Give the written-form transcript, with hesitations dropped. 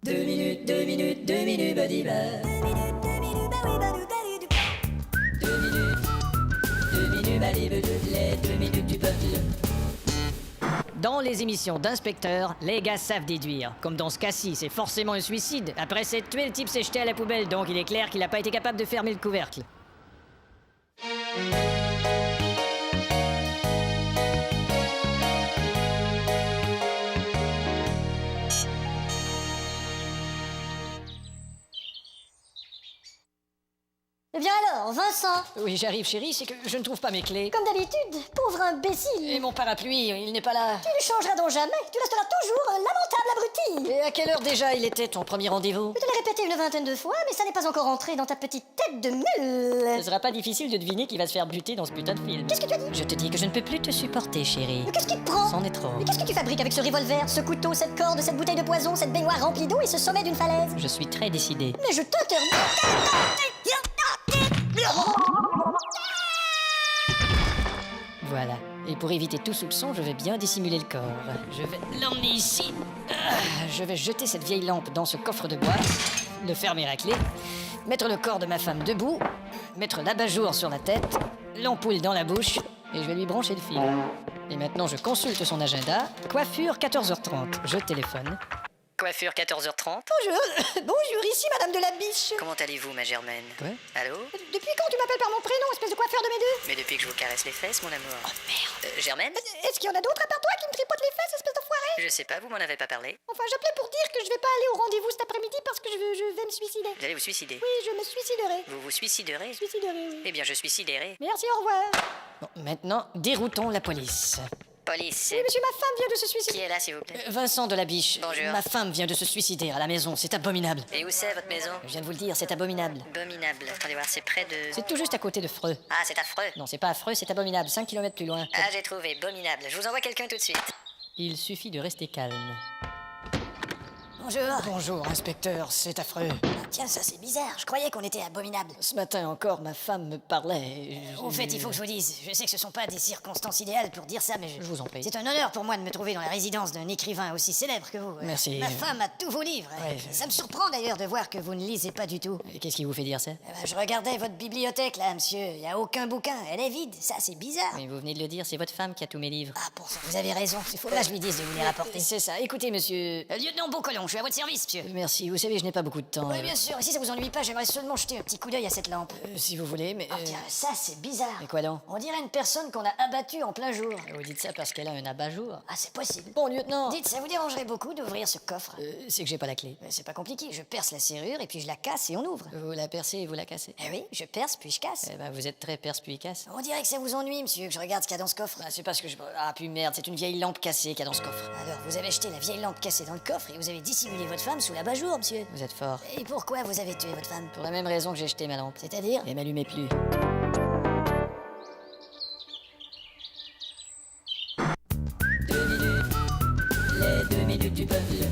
2 minutes, badiba. 2 minutes, badiba, les 2 minutes du peuple. Dans les émissions d'inspecteurs, les gars savent déduire. Comme dans ce cas-ci, c'est forcément un suicide. Après s'être tué, le type s'est jeté à la poubelle, donc il est clair qu'il n'a pas été capable de fermer le couvercle. Eh bien alors, Vincent, Oui, j'arrive, chérie, c'est que je ne trouve pas mes clés. comme d'habitude, pauvre imbécile. Et mon parapluie, il n'est pas là. Tu ne changeras donc jamais, tu resteras toujours un lamentable abruti. Et à quelle heure déjà il était ton premier rendez-vous? Je te l'ai répété une vingtaine de fois, mais ça n'est pas encore entré dans ta petite tête de mule. Ce sera pas difficile de deviner qui va se faire buter dans ce putain de film. Qu'est-ce que tu as dit? Je te dis que je ne peux plus te supporter, chérie. Mais qu'est-ce qui te prend? C'en est trop. Mais qu'est-ce que tu fabriques avec ce revolver, ce couteau, cette corde, cette bouteille de poison, cette baignoire remplie d'eau et ce sommet d'une falaise? Je suis très décidé. Mais je t'interdis. Voilà. Et pour éviter tout soupçon, je vais bien dissimuler le corps. Je vais l'emmener ici. Je vais jeter cette vieille lampe dans ce coffre de bois, le fermer à clé, mettre le corps de ma femme debout, mettre l'abat-jour sur la tête, l'ampoule dans la bouche, et je vais lui brancher le fil. Et maintenant, je consulte son agenda. Coiffure 14h30. Je téléphone. Coiffure 14h30. Bonjour, bonjour, ici Madame de la Biche. Comment allez-vous, ma Germaine? Quoi? Allô? Depuis quand tu m'appelles par mon prénom, espèce de coiffeur de mes deux? Mais depuis que je vous caresse les fesses, mon amour. Oh merde. Germaine? Est-ce qu'il y en a d'autres à part toi qui me tripotent les fesses, espèce d'enfoiré? Je sais pas, vous m'en avez pas parlé. Enfin, j'appelais pour dire que je vais pas aller au rendez-vous cet après-midi parce que je vais me suicider. Vous allez vous suicider? Oui, je me suiciderai. Vous vous suiciderez? Suiciderai, oui. Eh bien, je suis sidéré. Merci, au revoir. Bon, maintenant, déroutons la police. Police. Oui, monsieur, ma femme vient de se Qui suicider. est là, s'il vous plaît? Vincent de la Biche. Bonjour. Ma femme vient de se suicider à la maison. C'est abominable. Et où c'est, votre maison? Je viens de vous le dire, c'est abominable. Abominable. Attendez voir, c'est près de... C'est tout juste à côté de Freux. Ah, c'est affreux. Non, c'est pas affreux, c'est abominable. 5 km plus loin. Ah, j'ai trouvé. Abominable. Je vous envoie quelqu'un tout de suite. Il suffit de rester calme. Bonjour. Bonjour, inspecteur, c'est affreux. Tiens, ça c'est bizarre. Je croyais qu'on était abominable. Ce matin encore, ma femme me parlait. et je- Au fait, il faut que je vous dise, je sais que ce sont pas des circonstances idéales pour dire ça, mais Je vous en prie. c'est un honneur pour moi de me trouver dans la résidence d'un écrivain aussi célèbre que vous. Merci. Ma femme a tous vos livres. Ouais, Ça me surprend d'ailleurs de voir que vous ne lisez pas du tout. Et qu'est-ce qui vous fait dire ça? Je regardais votre bibliothèque là, monsieur. Il y a aucun bouquin. Elle est vide. Ça, c'est bizarre. Mais vous venez de le dire, c'est votre femme qui a tous mes livres. Ah bon, vous avez raison. Il faut que je lui dise de vous les rapporter. C'est ça. Écoutez, monsieur. Lieutenant Beaucolon, je suis à votre service, monsieur. Merci, vous savez, je n'ai pas beaucoup de temps. Oui, bien sûr. Et si ça vous ennuie pas, j'aimerais seulement jeter un petit coup d'œil à cette lampe. Si vous voulez, mais. Tiens, ça, c'est bizarre. Mais quoi donc? On dirait une personne qu'on a abattue en plein jour. Vous dites ça parce qu'elle a un abat-jour. Ah, c'est possible. Bon, lieutenant. Dites, ça vous dérangerait beaucoup d'ouvrir ce coffre? C'est que j'ai pas la clé. C'est pas compliqué. Je perce la serrure et puis je la casse et on ouvre. Vous la percez et vous la cassez. Eh oui, je perce puis je casse. Eh ben, vous êtes très perspicace. On dirait que ça vous ennuie, monsieur, que je regarde ce qu'il y a dans ce coffre. Ah, c'est parce que je. Ah, puis merde, c'est une vieille lampe cassée qu'il y a dans ce coffre. Alors, vous avez jeté la vieille lampe cassée dans le coffre et vous avez dissimulé votre femme sous l'abat-jour, monsieur. Vous êtes fort. Et pourquoi vous avez tué votre femme? Pour la même raison que j'ai jeté ma lampe. C'est-à-dire? Elle m'allumait plus. Les 2 minutes du peuple.